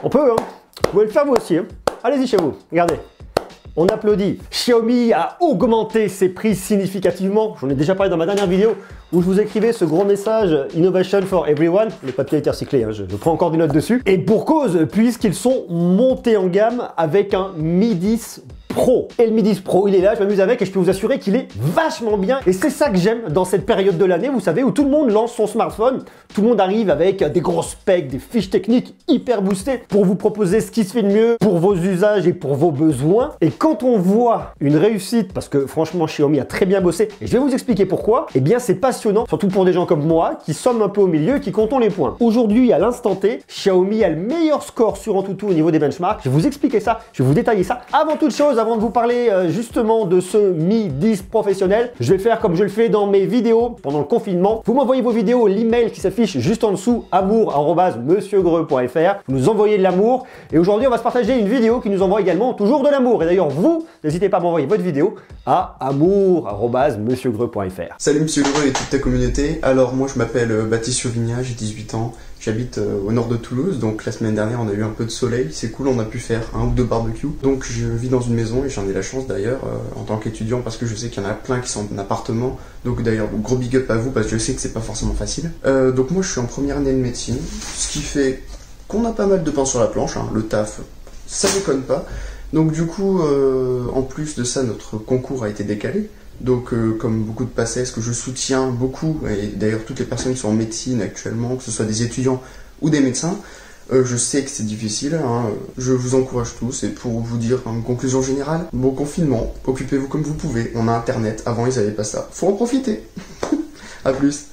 On peut, hein. Vous pouvez le faire vous aussi, hein. Allez-y chez vous, regardez. On applaudit. Xiaomi a augmenté ses prix significativement. J'en ai déjà parlé dans ma dernière vidéo où je vous écrivais ce gros message Innovation for Everyone. Le papier a été recyclé, hein, je prends encore des notes dessus. Et pour cause, puisqu'ils sont montés en gamme avec un Mi 10 Pro. Et le Mi 10 Pro, il est là, je m'amuse avec et je peux vous assurer qu'il est vachement bien. Et c'est ça que j'aime dans cette période de l'année, vous savez, où tout le monde lance son smartphone. Tout le monde arrive avec des gros specs, des fiches techniques hyper boostées pour vous proposer ce qui se fait de mieux pour vos usages et pour vos besoins. Et quand on voit une réussite, parce que franchement Xiaomi a très bien bossé, et je vais vous expliquer pourquoi, eh bien c'est passionnant, surtout pour des gens comme moi qui sommes un peu au milieu et qui comptons les points. Aujourd'hui, à l'instant T, Xiaomi a le meilleur score sur AnTuTu au niveau des benchmarks. Je vais vous expliquer ça, je vais vous détailler ça. Avant toute chose, avant de vous parler justement de ce Mi 10 professionnel, je vais faire comme je le fais dans mes vidéos pendant le confinement. Vous m'envoyez vos vidéos, l'email qui s'affiche juste en dessous, amour@monsieurgreux.fr. Vous nous envoyez de l'amour. Et aujourd'hui, on va se partager une vidéo qui nous envoie également toujours de l'amour. Et d'ailleurs, vous, n'hésitez pas à m'envoyer votre vidéo à amour@monsieurgreux.fr. Salut Monsieur Greux et toute ta communauté. Alors moi je m'appelle Baptiste Chauvigna, j'ai 18 ans. J'habite au nord de Toulouse, donc la semaine dernière on a eu un peu de soleil, c'est cool, on a pu faire un ou deux barbecues. Donc je vis dans une maison et j'en ai la chance d'ailleurs en tant qu'étudiant parce que je sais qu'il y en a plein qui sont en appartement. Donc d'ailleurs gros big up à vous parce que je sais que c'est pas forcément facile. Donc moi je suis en première année de médecine, ce qui fait qu'on a pas mal de pain sur la planche, hein. Le taf ça déconne pas. Donc du coup en plus de ça notre concours a été décalé. Donc comme beaucoup de PACES que je soutiens beaucoup, et d'ailleurs toutes les personnes qui sont en médecine actuellement, que ce soit des étudiants ou des médecins, je sais que c'est difficile, hein, je vous encourage tous, et pour vous dire en conclusion générale, bon confinement, occupez-vous comme vous pouvez, on a internet, avant ils avaient pas ça, faut en profiter. A plus.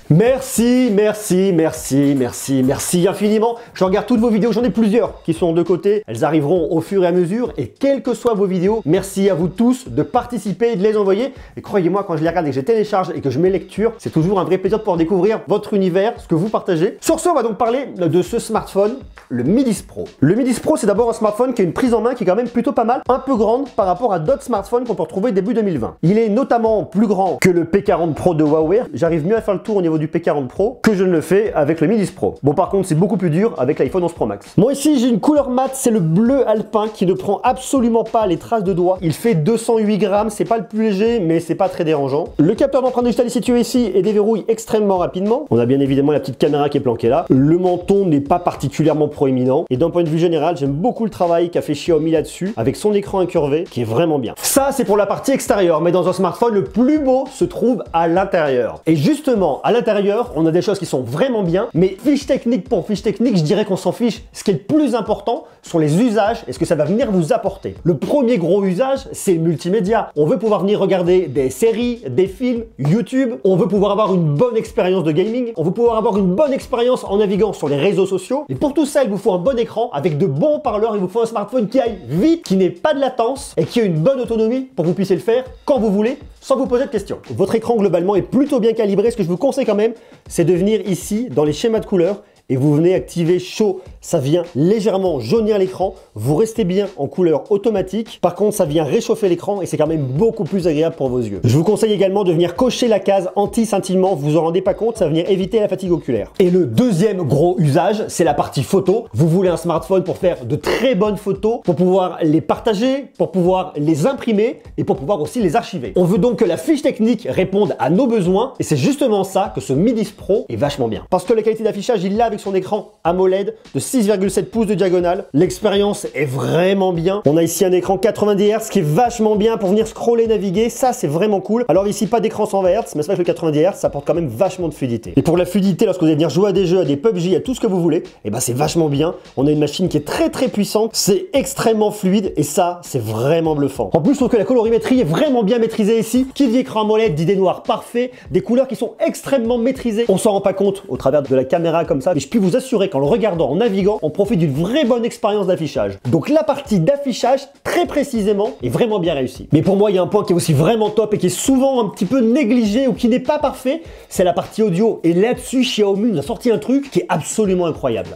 Merci, merci, merci, merci, merci infiniment. Je regarde toutes vos vidéos, j'en ai plusieurs qui sont de côté. Elles arriveront au fur et à mesure et quelles que soient vos vidéos, merci à vous tous de participer et de les envoyer. Et croyez-moi, quand je les regarde et que je télécharge et que je mets lecture, c'est toujours un vrai plaisir de pouvoir découvrir votre univers, ce que vous partagez. Sur ce, on va donc parler de ce smartphone, le Mi 10 Pro. Le Mi 10 Pro, c'est d'abord un smartphone qui a une prise en main qui est quand même plutôt pas mal, un peu grande par rapport à d'autres smartphones qu'on peut retrouver début 2020. Il est notamment plus grand que le P40 Pro de Huawei. J'arrive mieux à faire le tour au niveau du P40 Pro que je ne le fais avec le Mi 10 Pro. Bon, par contre, c'est beaucoup plus dur avec l'iPhone 11 Pro Max. Moi ici, j'ai une couleur mate, c'est le bleu alpin qui ne prend absolument pas les traces de doigts. Il fait 208 grammes, c'est pas le plus léger, mais c'est pas très dérangeant. Le capteur d'empreinte digitale est situé ici et déverrouille extrêmement rapidement. On a bien évidemment la petite caméra qui est planquée là. Le menton n'est pas particulièrement proéminent. Et d'un point de vue général, j'aime beaucoup le travail qu'a fait Xiaomi là-dessus, avec son écran incurvé, qui est vraiment bien. Ça, c'est pour la partie extérieure, mais dans un smartphone, le plus beau se trouve à l'intérieur. Et justement, à l'intérieur, on a des choses qui sont vraiment bien, mais fiche technique pour fiche technique, je dirais qu'on s'en fiche. Ce qui est le plus important sont les usages et ce que ça va venir vous apporter. Le premier gros usage, c'est le multimédia. On veut pouvoir venir regarder des séries, des films, YouTube. On veut pouvoir avoir une bonne expérience de gaming. On veut pouvoir avoir une bonne expérience en naviguant sur les réseaux sociaux. Et pour tout ça, il vous faut un bon écran avec de bons haut-parleurs. Il vous faut un smartphone qui aille vite, qui n'ait pas de latence et qui ait une bonne autonomie pour que vous puissiez le faire quand vous voulez, sans vous poser de questions. Votre écran globalement est plutôt bien calibré. Ce que je vous conseille quand même, c'est de venir ici dans les schémas de couleurs et vous venez activer chaud, ça vient légèrement jaunir l'écran, vous restez bien en couleur automatique, par contre ça vient réchauffer l'écran et c'est quand même beaucoup plus agréable pour vos yeux. Je vous conseille également de venir cocher la case anti-scintillement, vous vous en rendez pas compte, ça va venir éviter la fatigue oculaire. Et le deuxième gros usage, c'est la partie photo. Vous voulez un smartphone pour faire de très bonnes photos, pour pouvoir les partager, pour pouvoir les imprimer et pour pouvoir aussi les archiver. On veut donc que la fiche technique réponde à nos besoins et c'est justement ça que ce Mi 10 Pro est vachement bien. Parce que la qualité d'affichage, il l'a avec son écran AMOLED de 6,7 pouces de diagonale. L'expérience est vraiment bien. On a ici un écran 90 Hz qui est vachement bien pour venir scroller, naviguer. Ça, c'est vraiment cool. Alors ici, pas d'écran 120 Hz, mais c'est vrai que le 90 Hz, ça apporte quand même vachement de fluidité. Et pour la fluidité, lorsque vous allez venir jouer à des jeux, à des PUBG, à tout ce que vous voulez, et ben c'est vachement bien. On a une machine qui est très puissante. C'est extrêmement fluide et ça, c'est vraiment bluffant. En plus, je trouve que la colorimétrie est vraiment bien maîtrisée ici. Qui dit écran AMOLED dit des noirs parfaits, des couleurs qui sont extrêmement maîtrisées. On s'en rend pas compte au travers de la caméra comme ça, mais je puis vous assurer qu'en le regardant, en naviguant, on profite d'une vraie bonne expérience d'affichage. Donc la partie d'affichage, très précisément, est vraiment bien réussie. Mais pour moi, il y a un point qui est aussi vraiment top et qui est souvent un petit peu négligé ou qui n'est pas parfait, c'est la partie audio. Et là-dessus, Xiaomi nous a sorti un truc qui est absolument incroyable.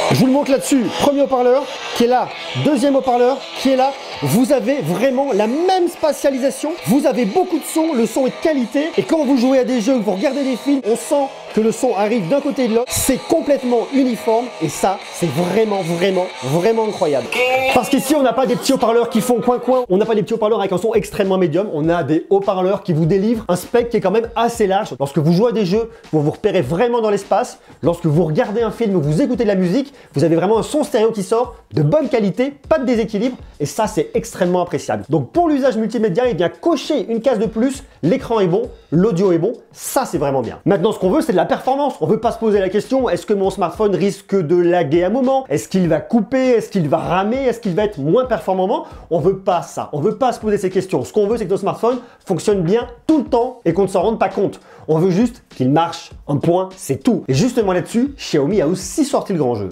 Je vous le montre là-dessus. Premier haut-parleur qui est là. Deuxième haut-parleur qui est là. Vous avez vraiment la même spatialisation. Vous avez beaucoup de son. Le son est de qualité. Et quand vous jouez à des jeux, que vous regardez des films, on sent que le son arrive d'un côté et de l'autre, c'est complètement uniforme et ça, c'est vraiment incroyable. Parce qu'ici, on n'a pas des petits haut-parleurs qui font coin-coin, on n'a pas des petits haut-parleurs avec un son extrêmement médium, on a des haut-parleurs qui vous délivrent un spectre qui est quand même assez large. Lorsque vous jouez à des jeux, vous vous repérez vraiment dans l'espace. Lorsque vous regardez un film ou vous écoutez de la musique, vous avez vraiment un son stéréo qui sort de bonne qualité, pas de déséquilibre et ça, c'est extrêmement appréciable. Donc pour l'usage multimédia, il vient cocher une case de plus, l'écran est bon, l'audio est bon, ça c'est vraiment bien. Maintenant, ce qu'on veut, c'est de la performance. On veut pas se poser la question, est-ce que mon smartphone risque de laguer à un moment? Est-ce qu'il va couper? Est-ce qu'il va ramer? Est-ce qu'il va être moins performant? On veut pas ça. On veut pas se poser ces questions. Ce qu'on veut, c'est que nos smartphones fonctionnent bien tout le temps et qu'on ne s'en rende pas compte. On veut juste qu'il marche. Un point, c'est tout. Et justement là-dessus, Xiaomi a aussi sorti le grand jeu.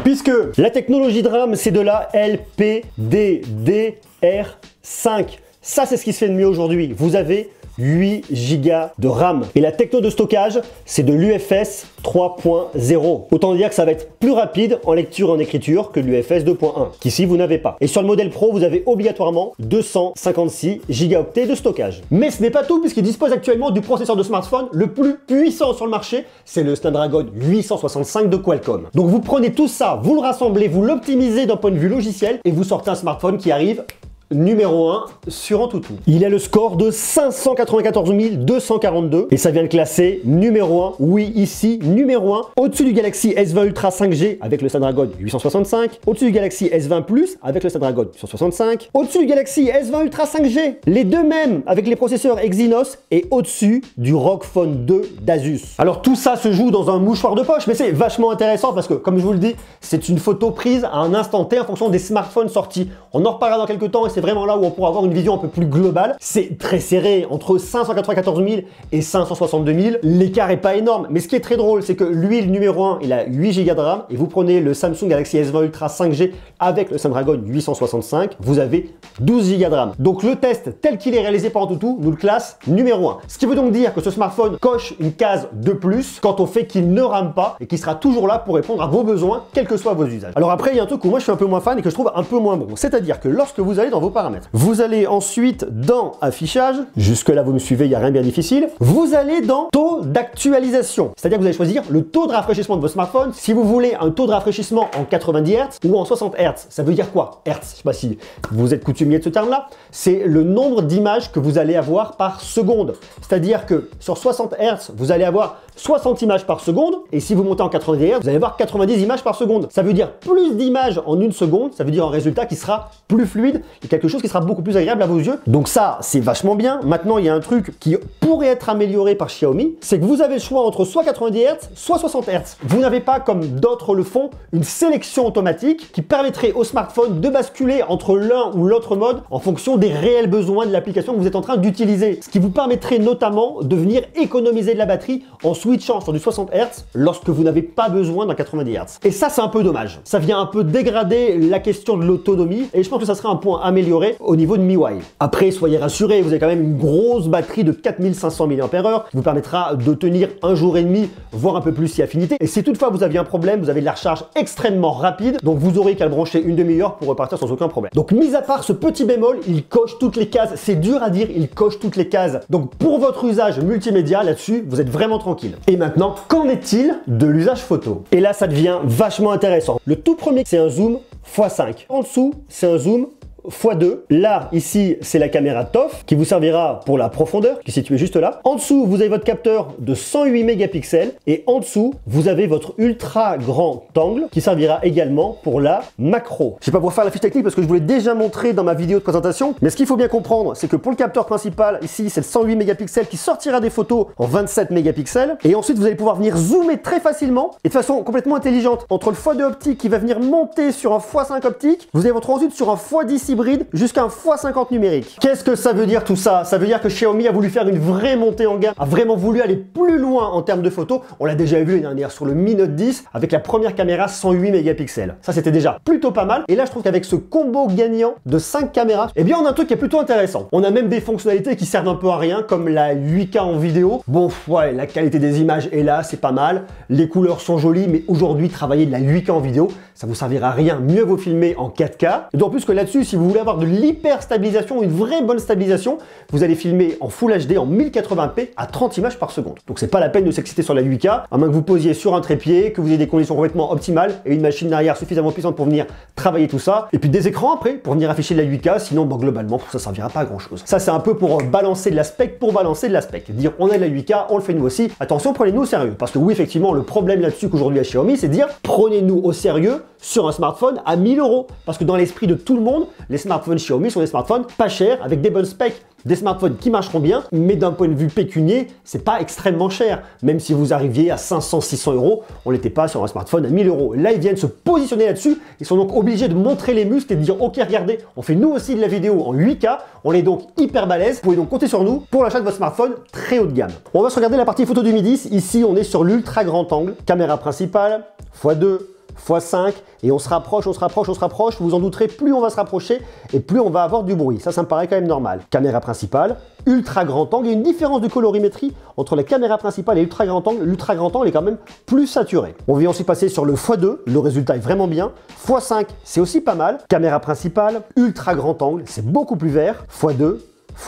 Puisque la technologie de RAM, c'est de la LPDDR5. Ça, c'est ce qui se fait de mieux aujourd'hui. Vous avez 8 Go de RAM. Et la techno de stockage, c'est de l'UFS 3.0. Autant dire que ça va être plus rapide en lecture et en écriture que l'UFS 2.1, qu'ici vous n'avez pas. Et sur le modèle Pro, vous avez obligatoirement 256 gigaoctets de stockage. Mais ce n'est pas tout, puisqu'il dispose actuellement du processeur de smartphone le plus puissant sur le marché, c'est le Snapdragon 865 de Qualcomm. Donc vous prenez tout ça, vous le rassemblez, vous l'optimisez d'un point de vue logiciel, et vous sortez un smartphone qui arrive numéro 1 sur Antutu. Il a le score de 594 242 et ça vient le classer numéro 1, oui ici, numéro 1, au-dessus du Galaxy S20 Ultra 5G avec le Snapdragon 865, au-dessus du Galaxy S20 Plus avec le Snapdragon 865, au-dessus du Galaxy S20 Ultra 5G, les deux mêmes avec les processeurs Exynos et au-dessus du ROG Phone 2 d'Asus. Alors tout ça se joue dans un mouchoir de poche, mais c'est vachement intéressant parce que, comme je vous le dis, c'est une photo prise à un instant T en fonction des smartphones sortis. On en reparlera dans quelques temps et c'est vraiment là où on pourra avoir une vision un peu plus globale. C'est très serré, entre 594 000 et 562 000. L'écart est pas énorme, mais ce qui est très drôle, c'est que lui, le numéro 1, il a 8 Go de RAM, et vous prenez le Samsung Galaxy S20 Ultra 5G avec le Snapdragon 865, vous avez 12 Go de RAM. Donc le test tel qu'il est réalisé par Antutu nous le classe numéro 1. Ce qui veut donc dire que ce smartphone coche une case de plus quand on fait qu'il ne rame pas et qu'il sera toujours là pour répondre à vos besoins, quels que soient vos usages. Alors après, il y a un truc où moi je suis un peu moins fan et que je trouve un peu moins bon. C'est-à-dire que lorsque vous allez dans vos paramètres, vous allez ensuite dans affichage, jusque là vous me suivez, il n'y a rien de bien difficile, vous allez dans taux d'actualisation, c'est-à-dire que vous allez choisir le taux de rafraîchissement de votre smartphone, si vous voulez un taux de rafraîchissement en 90 Hz ou en 60 Hz. Ça veut dire quoi? Hertz, je sais pas si vous êtes coutumier de ce terme-là, c'est le nombre d'images que vous allez avoir par seconde, c'est-à-dire que sur 60 Hz, vous allez avoir 60 images par seconde, et si vous montez en 90 Hz, vous allez avoir 90 images par seconde. Ça veut dire plus d'images en une seconde, ça veut dire un résultat qui sera plus fluide et quelque chose qui sera beaucoup plus agréable à vos yeux. Donc ça, c'est vachement bien. Maintenant, il y a un truc qui pourrait être amélioré par Xiaomi, c'est que vous avez le choix entre soit 90 Hz, soit 60 Hz. Vous n'avez pas, comme d'autres le font, une sélection automatique qui permettrait au smartphone de basculer entre l'un ou l'autre mode en fonction des réels besoins de l'application que vous êtes en train d'utiliser. Ce qui vous permettrait notamment de venir économiser de la batterie en switchant sur du 60 Hz lorsque vous n'avez pas besoin d'un 90 Hz. Et ça, c'est un peu dommage. Ça vient un peu dégrader la question de l'autonomie et je pense que ça serait un point amélioré au niveau de MIUI. Après, soyez rassurés, vous avez quand même une grosse batterie de 4500 mAh qui vous permettra de tenir un jour et demi, voire un peu plus si affinité. Et si toutefois vous aviez un problème, vous avez de la recharge extrêmement rapide, donc vous aurez qu'à le brancher une demi-heure pour repartir sans aucun problème. Donc mis à part ce petit bémol, il coche toutes les cases. C'est dur à dire, il coche toutes les cases. Donc pour votre usage multimédia, là-dessus, vous êtes vraiment tranquille. Et maintenant, qu'en est-il de l'usage photo? Et là, ça devient vachement intéressant. Le tout premier, c'est un zoom x5. En dessous, c'est un zoom x2. Là, ici, c'est la caméra TOF qui vous servira pour la profondeur, qui est située juste là. En dessous, vous avez votre capteur de 108 mégapixels et en dessous, vous avez votre ultra grand angle qui servira également pour la macro. Je vais pas vous faire la fiche technique parce que je vous l'ai déjà montré dans ma vidéo de présentation, mais ce qu'il faut bien comprendre, c'est que pour le capteur principal, ici, c'est le 108 mégapixels qui sortira des photos en 27 mégapixels et ensuite, vous allez pouvoir venir zoomer très facilement et de façon complètement intelligente. Entre le x2 optique qui va venir monter sur un x5 optique, vous avez votre ensuite sur un x10 hybride jusqu'à un x50 numérique. Qu'est-ce que ça veut dire tout ça? Ça veut dire que Xiaomi a voulu faire une vraie montée en gamme, a vraiment voulu aller plus loin en termes de photos. On l'a déjà vu l'année dernière sur le Mi Note 10 avec la première caméra 108 mégapixels. Ça, c'était déjà plutôt pas mal. Et là, je trouve qu'avec ce combo gagnant de 5 caméras, eh bien, on a un truc qui est plutôt intéressant. On a même des fonctionnalités qui servent un peu à rien, comme la 8K en vidéo. Bon, ouais, la qualité des images est là, c'est pas mal. Les couleurs sont jolies, mais aujourd'hui, travailler de la 8K en vidéo, ça vous servira à rien. Mieux vaut filmer en 4K. Et d'autant plus que là-dessus, si vous voulez avoir de l'hyper stabilisation, une vraie bonne stabilisation, vous allez filmer en Full HD en 1080p à 30 images par seconde. Donc c'est pas la peine de s'exciter sur la 8K, à moins que vous posiez sur un trépied, que vous ayez des conditions complètement optimales et une machine derrière suffisamment puissante pour venir travailler tout ça. Et puis des écrans après pour venir afficher de la 8K, sinon bon, globalement ça servira pas à grand chose. Ça c'est un peu pour balancer de l'aspect pour balancer de l'aspect. Dire on a de la 8K, on le fait nous aussi. Attention, prenez-nous au sérieux. Parce que oui, effectivement, le problème là-dessus qu'aujourd'hui à Xiaomi, c'est de dire prenez-nous au sérieux sur un smartphone à 1000 €. Parce que dans l'esprit de tout le monde, les smartphones Xiaomi sont des smartphones pas chers, avec des bonnes specs, des smartphones qui marcheront bien, mais d'un point de vue pécunier, c'est pas extrêmement cher. Même si vous arriviez à 500-600 €, on n'était pas sur un smartphone à 1000 €. Là, ils viennent se positionner là-dessus. Ils sont donc obligés de montrer les muscles et de dire, ok, regardez, on fait nous aussi de la vidéo en 8K. On est donc hyper balèze. Vous pouvez donc compter sur nous pour l'achat de votre smartphone très haut de gamme. On va se regarder la partie photo du Mi 10. Ici, on est sur l'ultra grand angle. Caméra principale, x2, x5, et on se rapproche, on se rapproche, on se rapproche. Vous vous en douterez, plus on va se rapprocher et plus on va avoir du bruit. Ça me paraît quand même normal. Caméra principale, ultra grand angle. Il y a une différence de colorimétrie entre la caméra principale et l'ultra grand angle. L'ultra grand angle est quand même plus saturé. On vient ensuite passer sur le x2. Le résultat est vraiment bien. x5, c'est aussi pas mal. Caméra principale, ultra grand angle, c'est beaucoup plus vert. x2,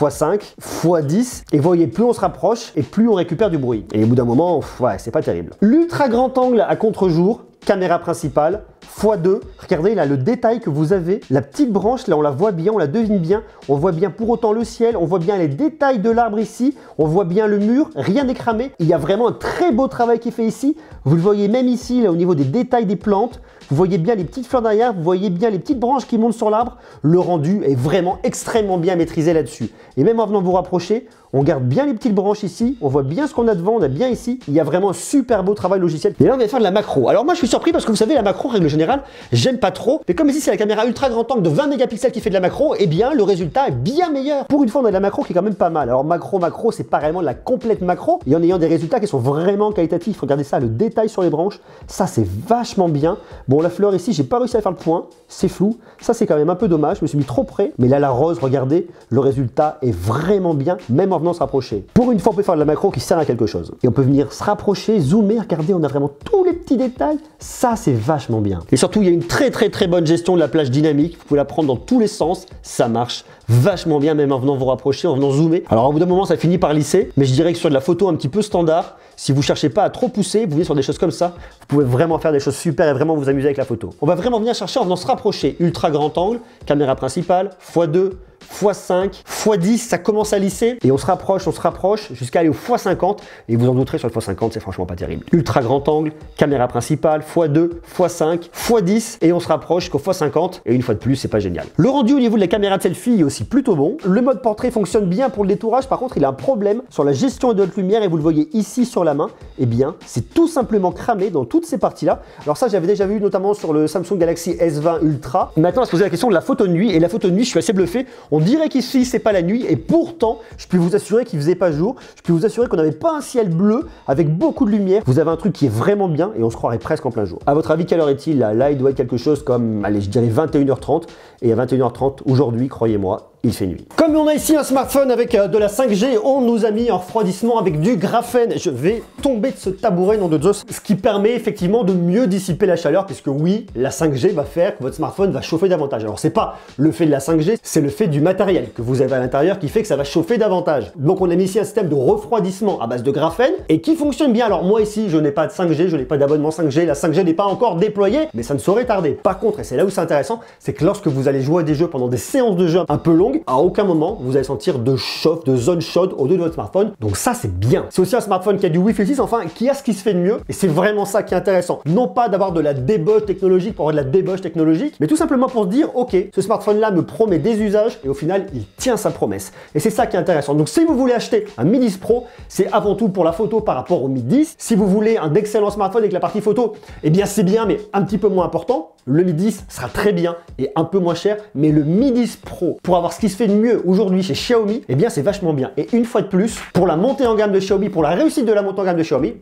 x5, x10, et vous voyez, plus on se rapproche et plus on récupère du bruit. Et au bout d'un moment, ouais, c'est pas terrible. L'ultra grand angle à contre-jour, caméra principale, x2, regardez là le détail que vous avez, la petite branche là on la voit bien, on la devine bien, on voit bien pour autant le ciel, on voit bien les détails de l'arbre ici, on voit bien le mur, rien n'est cramé, il y a vraiment un très beau travail qui est fait ici, vous le voyez même ici là au niveau des détails des plantes, vous voyez bien les petites fleurs derrière, vous voyez bien les petites branches qui montent sur l'arbre, le rendu est vraiment extrêmement bien maîtrisé là-dessus. Et même en venant vous rapprocher, on garde bien les petites branches ici, on voit bien ce qu'on a devant, on a bien ici, il y a vraiment un super beau travail logiciel. Et là on va faire de la macro. Alors moi je suis surpris parce que vous savez la macro, règle générale, j'aime pas trop, mais comme ici c'est la caméra ultra grand angle de 20 mégapixels qui fait de la macro, eh bien le résultat est bien meilleur. Pour une fois on a de la macro qui est quand même pas mal. Alors macro, c'est pas vraiment de la complète macro, et en ayant des résultats qui sont vraiment qualitatifs. Regardez ça, le détail sur les branches, ça c'est vachement bien. Bon la fleur ici, j'ai pas réussi à faire le point, c'est flou, ça c'est quand même un peu dommage, je me suis mis trop près, mais là la rose, regardez, le résultat est vraiment bien, même en venant se rapprocher. Pour une fois on peut faire de la macro qui sert à quelque chose. Et on peut venir se rapprocher, zoomer, regardez, on a vraiment tous les petits détails, ça c'est vachement bien. Et surtout il y a une très bonne gestion de la plage dynamique, vous pouvez la prendre dans tous les sens, ça marche vachement bien même en venant vous rapprocher, en venant zoomer. Alors au bout d'un moment ça finit par lisser, mais je dirais que sur de la photo un petit peu standard, si vous cherchez pas à trop pousser, vous venez sur des choses comme ça, vous pouvez vraiment faire des choses super et vraiment vous amuser avec la photo. On va vraiment venir chercher en venant se rapprocher, ultra grand angle, caméra principale, x2, x5, x10, ça commence à lisser et on se rapproche jusqu'à aller au x50 et vous en douterez sur le x50, c'est franchement pas terrible. Ultra grand angle, caméra principale, x2, x5, x10 et on se rapproche jusqu'au x50 et une fois de plus, c'est pas génial. Le rendu au niveau de la caméra de selfie est aussi plutôt bon. Le mode portrait fonctionne bien pour le détourage, par contre, il a un problème sur la gestion de haute lumière et vous le voyez ici sur la main, eh bien, c'est tout simplement cramé dans toutes ces parties-là. Alors ça, j'avais déjà vu notamment sur le Samsung Galaxy S20 Ultra. Maintenant, on va se poser la question de la photo de nuit et la photo de nuit, je suis assez bluffé. On dirait qu'ici, c'est pas la nuit et pourtant, je peux vous assurer qu'il faisait pas jour. Je peux vous assurer qu'on n'avait pas un ciel bleu avec beaucoup de lumière. Vous avez un truc qui est vraiment bien et on se croirait presque en plein jour. À votre avis, quelle heure est-il là? Là, il doit être quelque chose comme, allez, je dirais 21h30. Et à 21h30, aujourd'hui, croyez-moi, il fait nuit. Comme on a ici un smartphone avec de la 5G, on nous a mis en refroidissement avec du graphène. Je vais tomber de ce tabouret, nom de Zeus, ce qui permet effectivement de mieux dissiper la chaleur, puisque oui, la 5G va faire que votre smartphone va chauffer davantage. Alors c'est pas le fait de la 5G, c'est le fait du matériel que vous avez à l'intérieur qui fait que ça va chauffer davantage. Donc on a mis ici un système de refroidissement à base de graphène et qui fonctionne bien. Alors moi ici, je n'ai pas de 5G, je n'ai pas d'abonnement 5G, la 5G n'est pas encore déployée, mais ça ne saurait tarder. Par contre, et c'est là où c'est intéressant, c'est que lorsque vous allez jouer à des jeux pendant des séances de jeu un peu longues, à aucun moment vous allez sentir de chauffe, de zone chaude au dos de votre smartphone. Donc ça c'est bien. C'est aussi un smartphone qui a du Wi-Fi 6, enfin qui a ce qui se fait de mieux. Et c'est vraiment ça qui est intéressant. Non pas d'avoir de la débauche technologique pour avoir de la débauche technologique, mais tout simplement pour se dire ok, ce smartphone là me promet des usages et au final il tient sa promesse. Et c'est ça qui est intéressant. Donc si vous voulez acheter un Mi 10 Pro, c'est avant tout pour la photo par rapport au Mi 10. Si vous voulez un excellent smartphone avec la partie photo, eh bien c'est bien mais un petit peu moins important. Le Mi 10 sera très bien et un peu moins cher, mais le Mi 10 Pro, pour avoir ce qui se fait de mieux aujourd'hui chez Xiaomi, eh bien c'est vachement bien. Et une fois de plus, pour la montée en gamme de Xiaomi, pour la réussite de la montée en gamme de Xiaomi,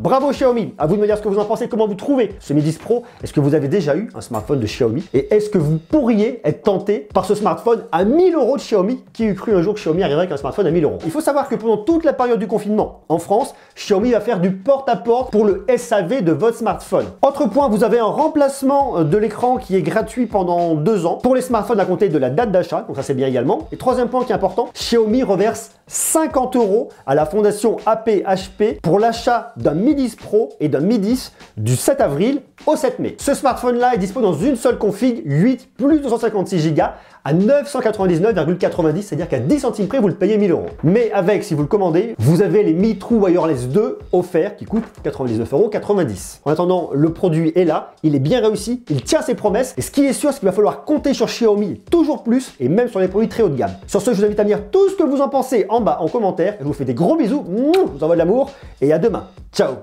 Bravo Xiaomi, à vous de me dire ce que vous en pensez, comment vous trouvez ce Mi 10 Pro. Est-ce que vous avez déjà eu un smartphone de Xiaomi? Et est-ce que vous pourriez être tenté par ce smartphone à 1000 € de Xiaomi? Qui eût cru un jour que Xiaomi arriverait avec un smartphone à 1000 €? Il faut savoir que pendant toute la période du confinement, en France, Xiaomi va faire du porte-à-porte pour le SAV de votre smartphone. Autre point, vous avez un remplacement de l'écran qui est gratuit pendant 2 ans pour les smartphones à compter de la date d'achat, donc ça c'est bien également. Et troisième point qui est important, Xiaomi reverse 50 € à la fondation AP-HP pour l'achat d'un Mi 10 Pro et d'un Mi 10 du 7 avril au 7 mai. Ce smartphone-là est dispo dans une seule config, 8 plus 256 Go à 999,90, c'est-à-dire qu'à 10 centimes près, vous le payez 1000 €. Mais avec, si vous le commandez, vous avez les Mi True Wireless 2 offerts qui coûtent 99,90 €. En attendant, le produit est là, il est bien réussi, il tient ses promesses. Et ce qui est sûr, c'est qu'il va falloir compter sur Xiaomi toujours plus et même sur les produits très haut de gamme. Sur ce, je vous invite à me dire tout ce que vous en pensez en bas en commentaire. Je vous fais des gros bisous, je vous envoie de l'amour et à demain. Ciao!